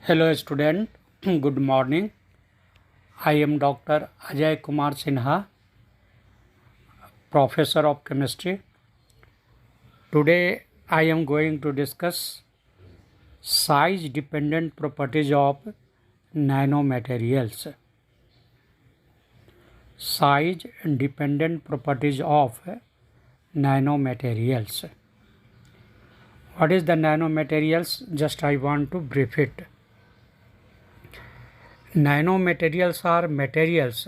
Hello student, good morning. I am Dr.A.K Sinha, Professor of Chemistry. Today I am going to discuss size dependent properties of nanomaterials. Size dependent properties of nanomaterials. What is the nanomaterials? Just I want to brief it. Nanomaterials are materials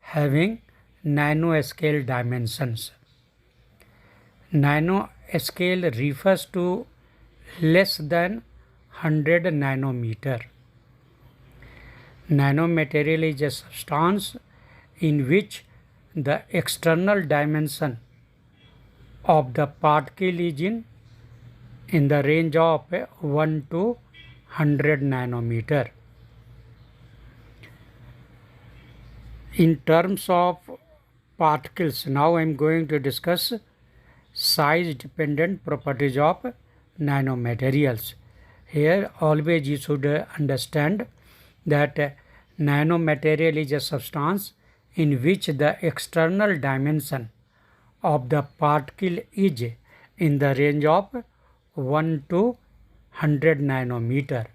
having nanoscale dimensions. Nanoscale refers to less than 100 nanometer. Nanomaterial is a substance in which the external dimension of the particle is in the range of 1 to 100 nanometer. In terms of particles, now I am going to discuss size dependent properties of nanomaterials. Here always you should understand that nanomaterial is a substance in which the external dimension of the particle is in the range of 1 to 100 nanometer,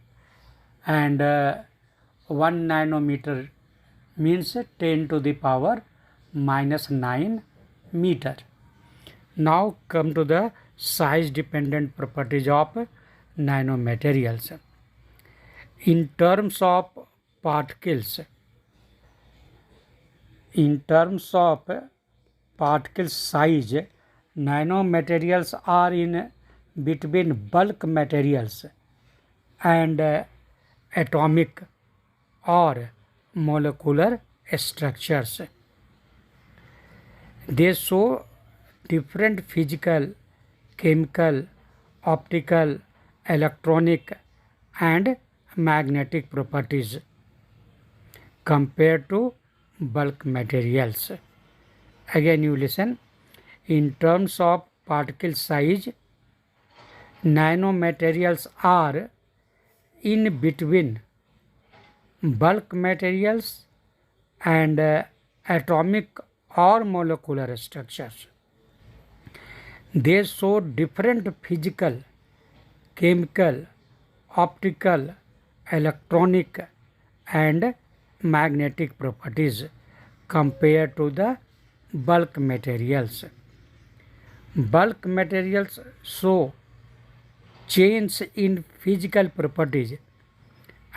and 1 nanometer means 10 to the power minus 9 meter. Now come to the size dependent properties of nanomaterials. In terms of particles, size, nanomaterials are in between bulk materials and atomic or molecular structures. They show different physical, chemical, optical, electronic and magnetic properties compared to bulk materials. Again you listen. In terms of particle size, nanomaterials are in between bulk materials and atomic or molecular structures. They show different physical, chemical, optical, electronic and magnetic properties compared to the bulk materials. Bulk materials show change in physical properties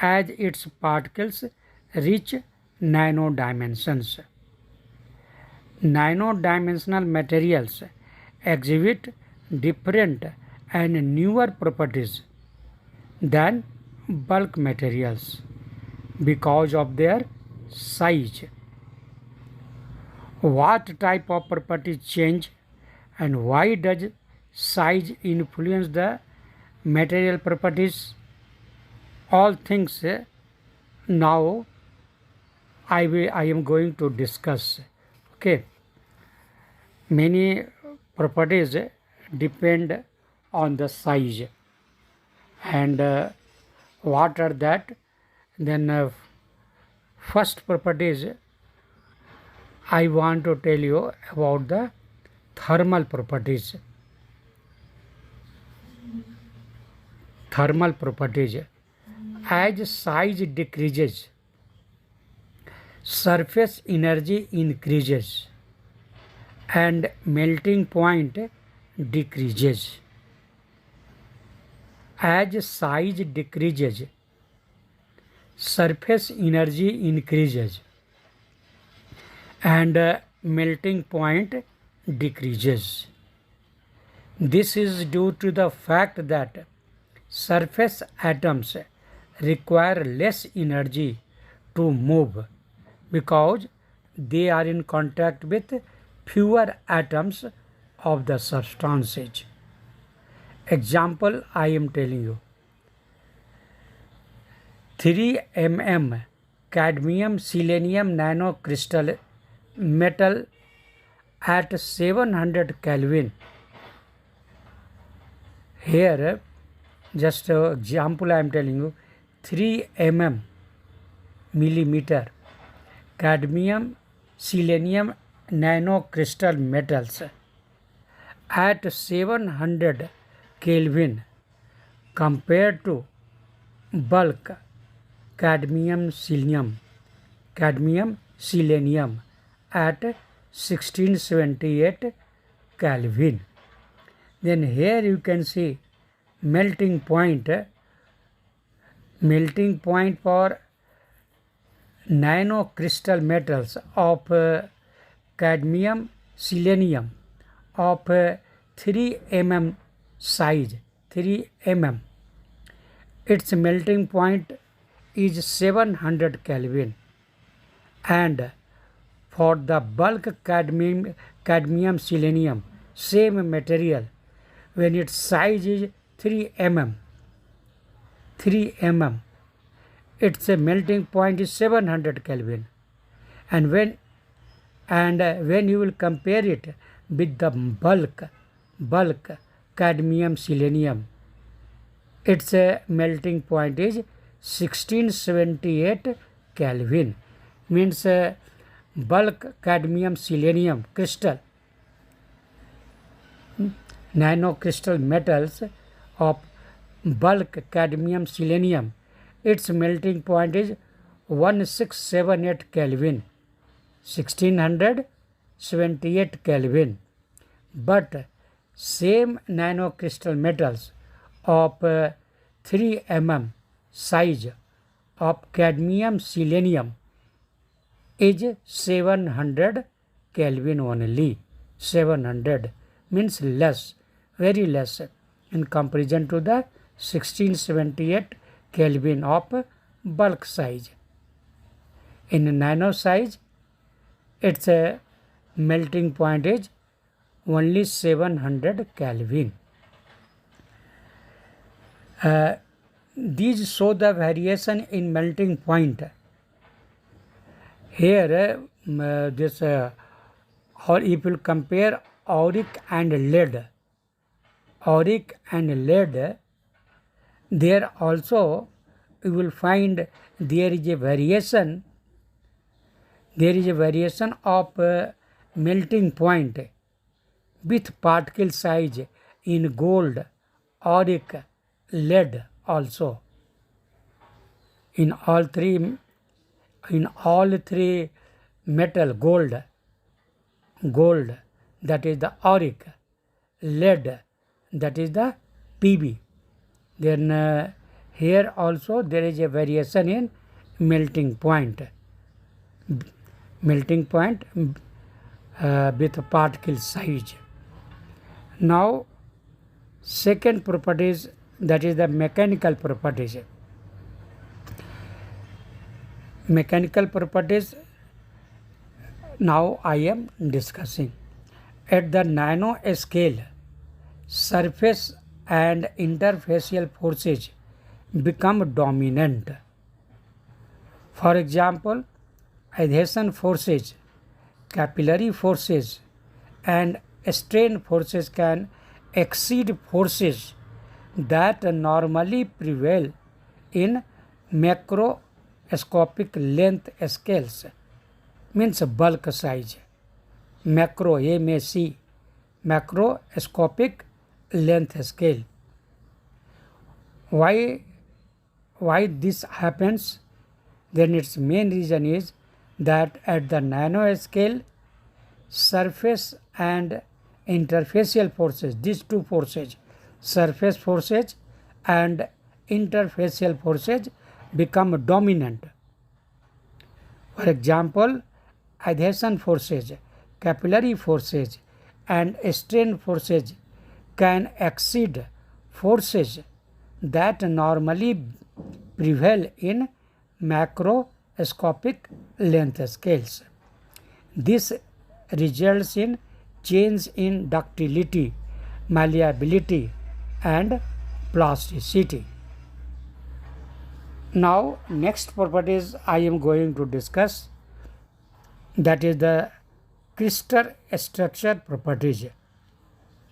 as its particles reach nano dimensions. Nano-dimensional materials exhibit different and newer properties than bulk materials because of their size. What type of properties change and why does size influence the material properties? All things now I am going to discuss. Okay. Many properties depend on the size, and what are that? Then first properties I want to tell you about the thermal properties. Thermal properties. As size decreases, surface energy increases and melting point decreases. As size decreases, surface energy increases and melting point decreases. This is due to the fact that surface atoms require less energy to move because they are in contact with fewer atoms of the substances. Example I am telling you. 3 mm cadmium selenium nanocrystal metal at 700 Kelvin. Here just example I am telling you. 3 millimeter, cadmium, selenium nanocrystal metals at 700 Kelvin compared to bulk cadmium selenium at 1678 Kelvin. Then here you can see melting point for nanocrystal metals of cadmium selenium of 3 size, 3 its melting point is 700 Kelvin, and for the bulk cadmium selenium same material, when its size is 3 its melting point is 700 Kelvin, and when you will compare it with the bulk cadmium selenium, its melting point is 1678 Kelvin. Means bulk cadmium selenium crystal nanocrystal metals of bulk cadmium selenium, its melting point is 1678 Kelvin, 1678 Kelvin. But same nanocrystal metals of 3 size of cadmium selenium is 700 Kelvin only. 700 means less, very less in comparison to the 1678 Kelvin of bulk size. In nano size, its melting point is only 700 Kelvin. These show the variation in melting point. Here, or if you compare auric and lead, there also you will find there is a variation of melting point with particle size in gold, auric, lead also. In all three metal, gold, that is the auric, lead, that is the Pb. Then here also there is a variation in melting point with particle size. Now second properties, that is the mechanical properties. Now I am discussing. At the nano scale, surface and interfacial forces become dominant. For example, adhesion forces, capillary forces, and strain forces can exceed forces that normally prevail in macroscopic length scales, means bulk size. Macroscopic length scale. Why this happens? Then its main reason is that at the nano scale, surface and interfacial forces, these two forces, surface forces and interfacial forces, become dominant. For example, adhesion forces, capillary forces, and strain forces can exceed forces that normally prevail in macroscopic length scales. This results in change in ductility, malleability, and plasticity. Now next properties I am going to discuss, that is the crystal structure properties.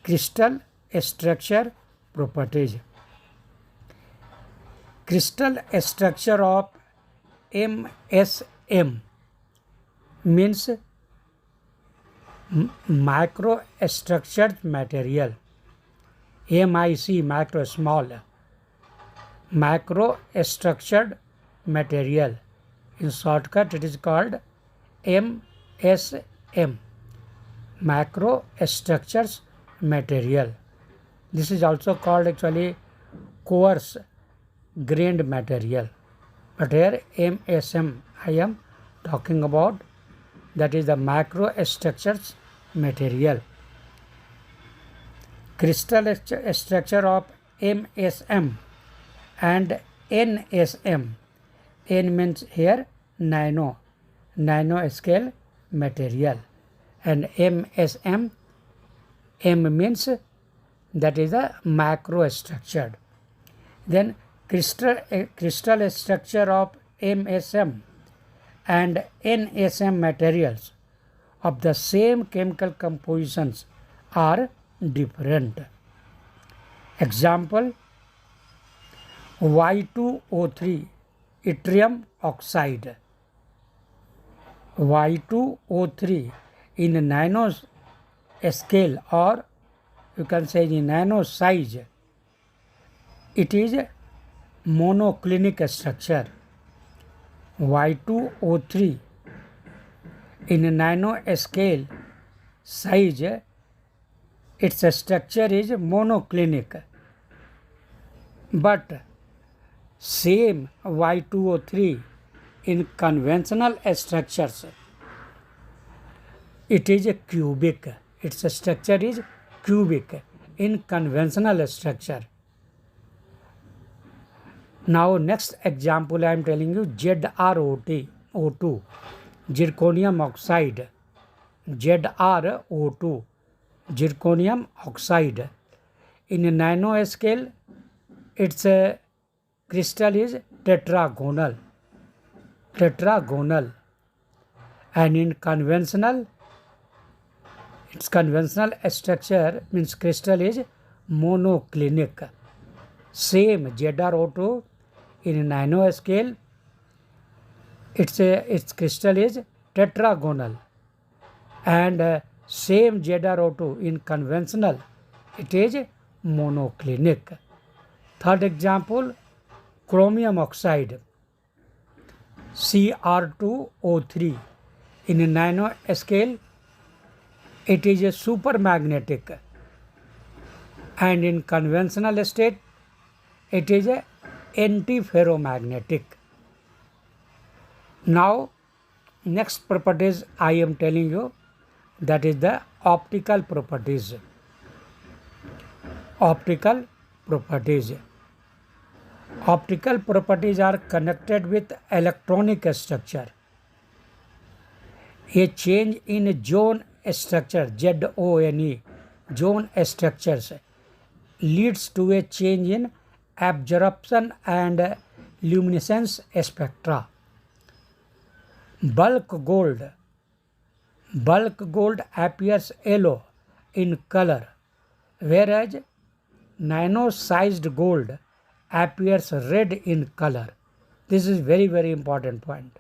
Crystal Crystal structure of MSM means microstructured material. MIC, micro, small. Microstructured material. In shortcut it is called MSM, macrostructures material. This is also called actually coarse grained material, but here MSM I am talking about, that is the macrostructures material. Crystal structure of MSM and NSM. N means here nano scale material, and MSM, M means that is the macrostructured. Then crystal structure of MSM and NSM materials of the same chemical compositions are different. Example, Y2O3 yttrium oxide. Y2O3 in nano scale, or you can say in nano size, it is monoclinic structure. Y2O3 in nano scale size, its structure is monoclinic, but same Y2O3 in conventional structures, it is cubic. Its structure is cubic in conventional structure. Now next example I am telling you, ZrO2, zirconium oxide. ZrO2, zirconium oxide. In a nano scale, its crystal is tetragonal, and in conventional, its conventional structure means crystal is monoclinic. Same ZrO2 in nano scale, its crystal is tetragonal, and same ZrO2 in conventional, it is monoclinic. Third example, chromium oxide, Cr2O3 in a nano scale, it is a supermagnetic, and in conventional state, it is a antiferromagnetic. Now next properties I am telling you, that is the optical properties. Optical properties. Optical properties are connected with electronic structure. A change in zone structure, ZONE, zone structures, leads to a change in absorption and luminescence spectra. Bulk gold appears yellow in color, whereas nano-sized gold appears red in color. This is very, very important point.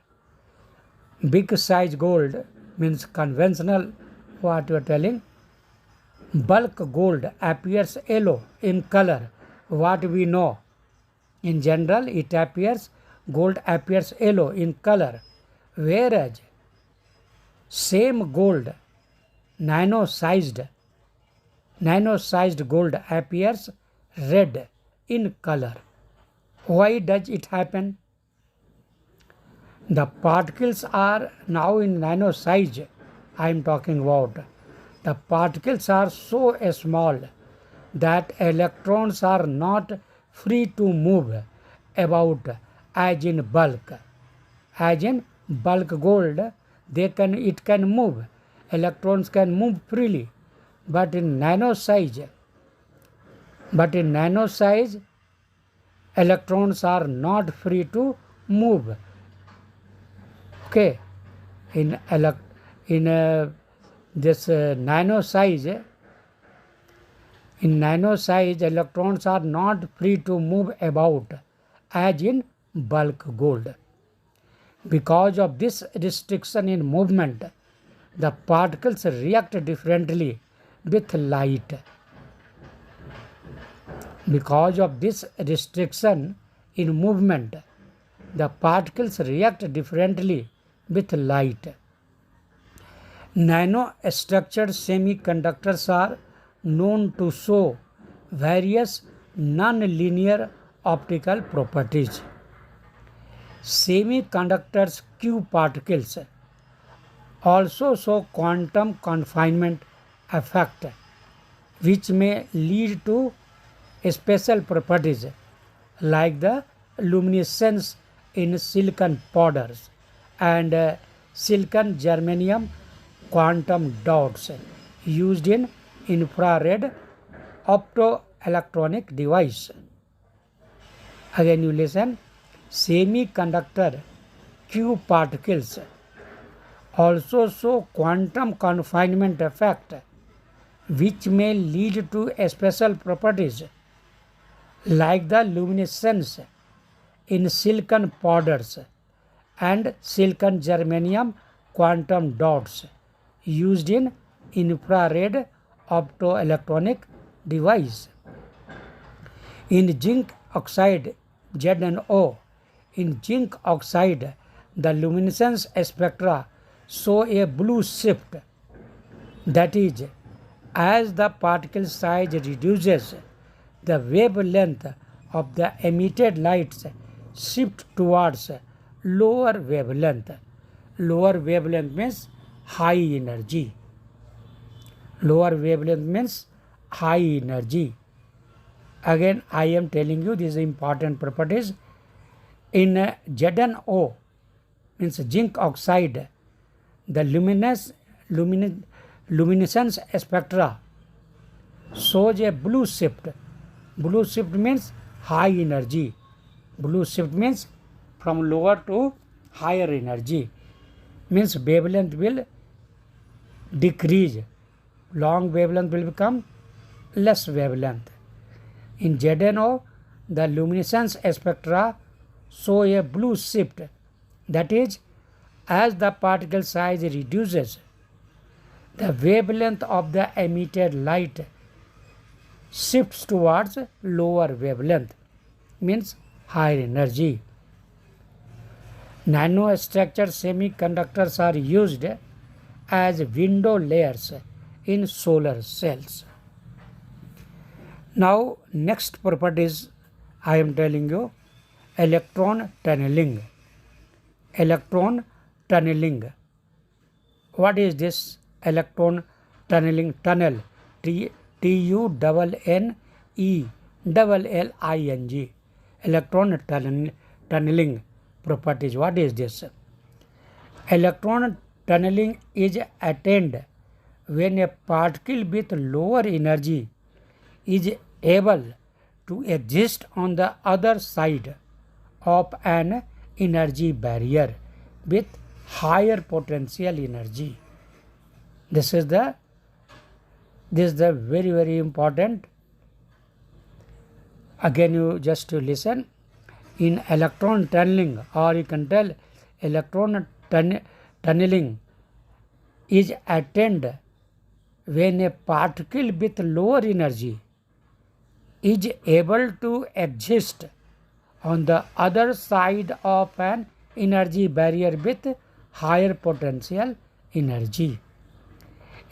Big size gold means conventional, what you are telling. Bulk gold appears yellow in color, what we know. In general, gold appears yellow in color, whereas same gold, nano-sized gold appears red in color. Why does it happen? The particles are now in nano size, I am talking about. The particles are so small that electrons are not free to move about as in bulk. As in bulk gold, it can move. Electrons can move freely. But in nano size, electrons are not free to move. Okay, in this nano size, electrons are not free to move about as in bulk gold. Because of this restriction in movement, the particles react differently with light. Because of this restriction in movement, the particles react differently with light. Nano-structured semiconductors are known to show various non-linear optical properties. Semiconductors Q particles also show quantum confinement effect, which may lead to special properties like the luminescence in silicon powders and silicon germanium quantum dots used in infrared optoelectronic device. Again you listen, semiconductor Q particles also show quantum confinement effect, which may lead to special properties like the luminescence in silicon powders and silicon germanium quantum dots used in infrared optoelectronic device. In zinc oxide ZnO, in zinc oxide, the luminescence spectra show a blue shift. That is, as the particle size reduces, the wavelength of the emitted lights shift towards lower wavelength. Lower wavelength means high energy. Lower wavelength means high energy. Again, I am telling you these important properties. In ZnO, means zinc oxide, the luminescence spectra shows a blue shift. Blue shift means high energy. Blue shift means from lower to higher energy. Means wavelength will decrease. Long wavelength will become less wavelength. In ZnO, the luminescence spectra show a blue shift. That is, as the particle size reduces, the wavelength of the emitted light shifts towards lower wavelength, means higher energy. Nanostructured semiconductors are used as window layers in solar cells. Now, next properties I am telling you, electron tunneling. Electron tunneling. What is this electron tunneling? Tunnel. TUNNELLING. Electron tunneling properties. What is this? Electron tunneling is attained when a particle with lower energy is able to exist on the other side of an energy barrier with higher potential energy. This is the very, very important. Again you just to listen. In electron tunneling, or you can tell electron tunneling is attained when a particle with lower energy is able to exist on the other side of an energy barrier with higher potential energy.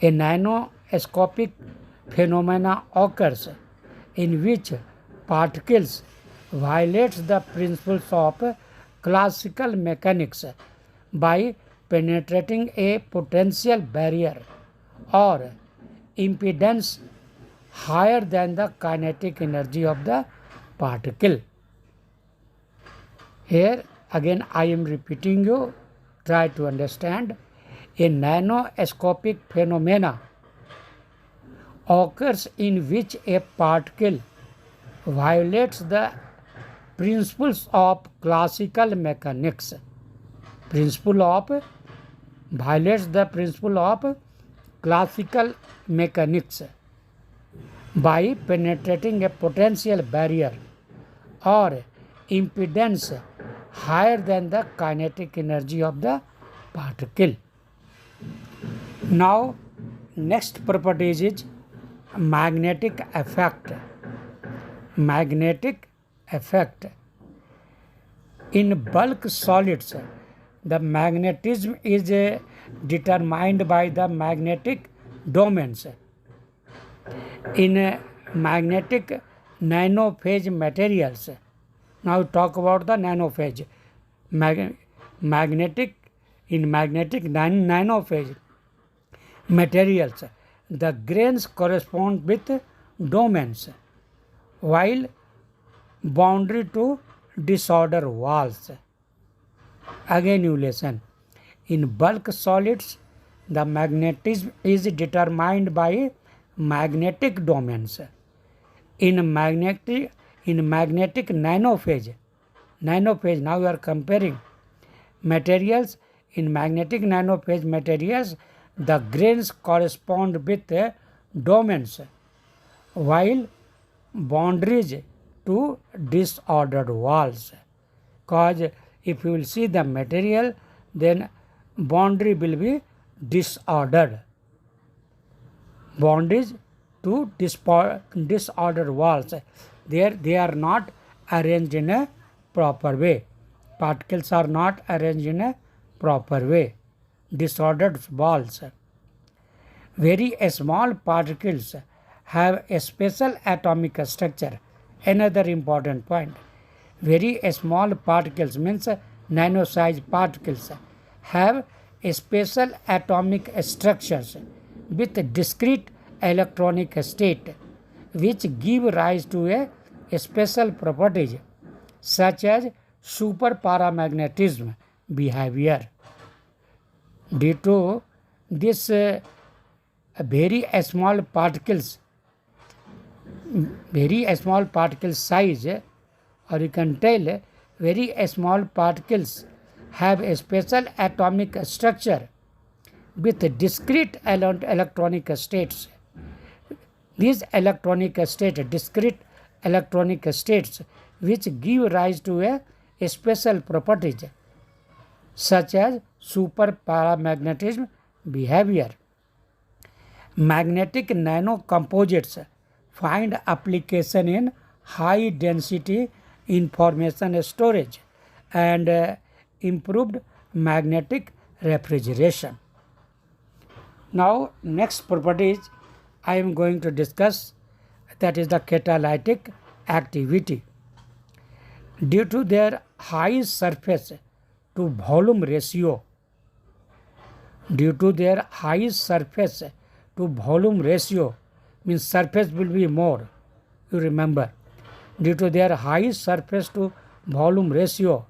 A nanoscopic phenomena occurs in which particles violates the principles of classical mechanics by penetrating a potential barrier or impedance higher than the kinetic energy of the particle. Here again I am repeating you, try to understand. A nanoscopic phenomena occurs in which a particle violates the principles of classical mechanics. Violates the principle of classical mechanics by penetrating a potential barrier or impedance higher than the kinetic energy of the particle. Now, next property is magnetic effect. Magnetic effect. In bulk solids, the magnetism is determined by the magnetic domains. In magnetic nanophase materials, now talk about the nanophase. Magnetic nanophase materials, the grains correspond with domains, while boundary to disorder walls. Again you listen. In bulk solids, the magnetism is determined by magnetic domains. In magnetic nanophase, now you are comparing materials. In magnetic nanophase materials, the grains correspond with domains, while boundaries to disordered walls. Because if you will see the material, then boundary will be disordered. Boundaries to disordered walls. They are not arranged in a proper way. Particles are not arranged in a proper way. Disordered walls. Very small particles have a special atomic structure. Another important point. Very small particles means nano-sized particles have a special atomic structures with discrete electronic state, which give rise to a special properties such as superparamagnetism behavior. Due to this very small particle size, or you can tell very small particles have a special atomic structure with discrete electronic states. These discrete electronic states, which give rise to a special properties such as superparamagnetism behavior. Magnetic nanocomposites find application in high density information storage and improved magnetic refrigeration. Now, next properties I am going to discuss, that is the catalytic activity. Due to their high surface to volume ratio, means surface will be more, you remember. Due to their high surface to volume ratio,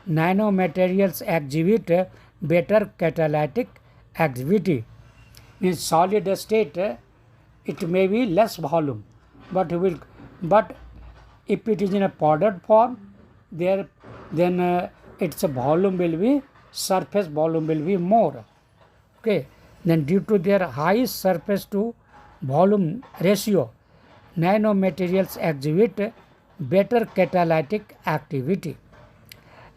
nanomaterials exhibit better catalytic activity. In solid state, it may be less volume, but if it is in a powdered form, then its volume will be, surface volume will be more. Okay, then due to their high surface to volume ratio, nanomaterials exhibit better catalytic activity.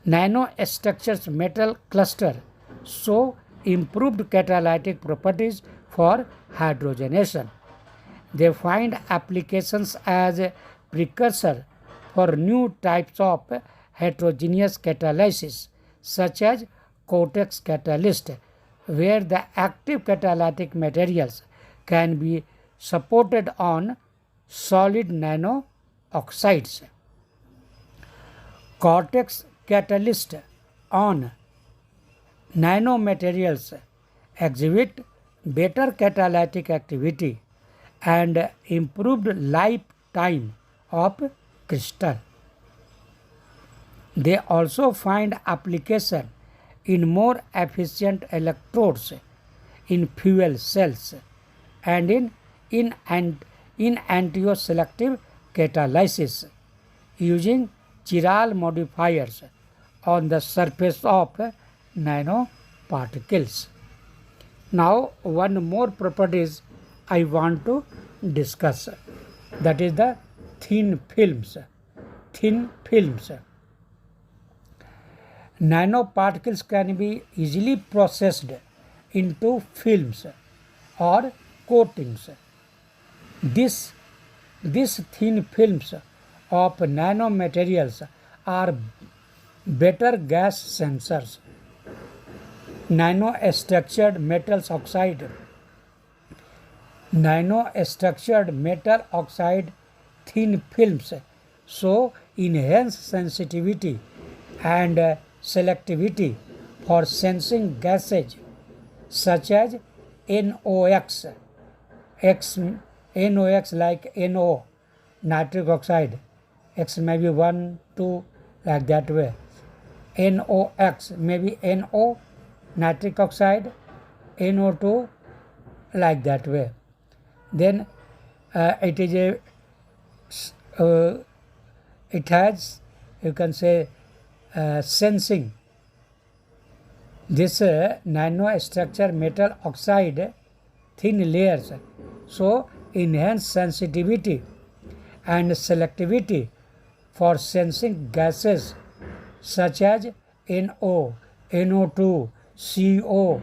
Nanostructures metal cluster show improved catalytic properties for hydrogenation. They find applications as a precursor for new types of heterogeneous catalysis, such as Cortex catalyst, where the active catalytic materials can be supported on solid nano oxides. Cortex catalyst on nanomaterials exhibit better catalytic activity and improved lifetime of crystal. They also find application in more efficient electrodes in fuel cells and in antioselective catalysis using chiral modifiers on the surface of nanoparticles. Now, one more properties I want to discuss, that is the thin films. Nanoparticles can be easily processed into films or coatings. This, these thin films of nanomaterials are better gas sensors. Nanostructured metals oxide Nanostructured metal oxide thin films show enhanced sensitivity and selectivity for sensing gases such as NOx, NOx like NO, nitric oxide, X may be 1, 2, like that way. NOx may be NO, nitric oxide, NO2, like that way. Then it is it has, you can say, sensing. This nanostructure metal oxide thin layers so enhance sensitivity and selectivity for sensing gases such as NO, NO2, CO,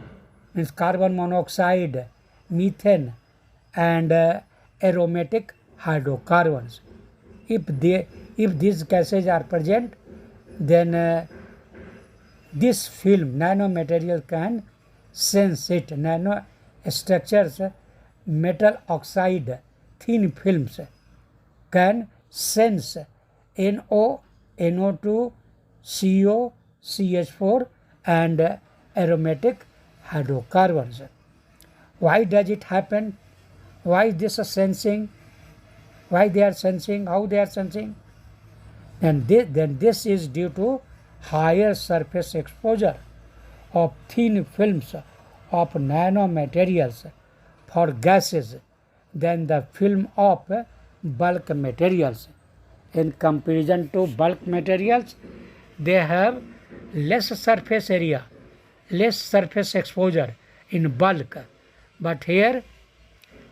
means carbon monoxide, methane, and aromatic hydrocarbons. If these gases are present, then this film nanomaterial can sense it. Nanostructures metal oxide thin films can sense NO, NO2, CO, CH4 and aromatic hydrocarbons. Why does it happen? Why this sensing? Why they are sensing? How they are sensing? Then this is due to higher surface exposure of thin films of nanomaterials for gases than the film of bulk materials. In comparison to bulk materials, they have less surface area, less surface exposure in bulk. But here,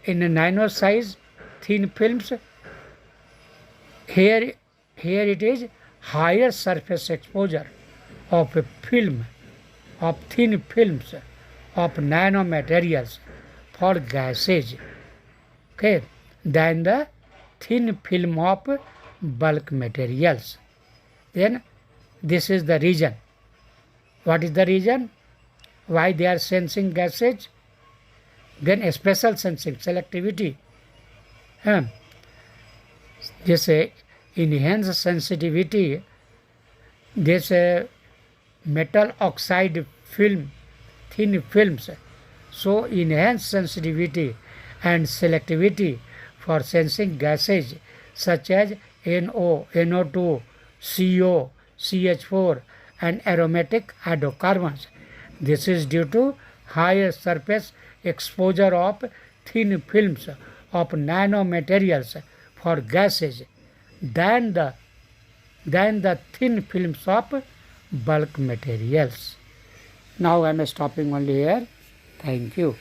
in nano size thin films, here it is higher surface exposure of a film, of thin films of nanomaterials for gases, okay, than the thin film of bulk materials. Then this is the reason. What is the reason? Why they are sensing gases? Then a special sensing, selectivity. This enhanced sensitivity, this metal oxide film, thin films, so enhanced sensitivity and selectivity for sensing gases such as NO, NO2, CO, CH4 and aromatic hydrocarbons. This is due to higher surface exposure of thin films of nanomaterials for gases than the thin films of bulk materials. Now I am stopping only here. Thank you.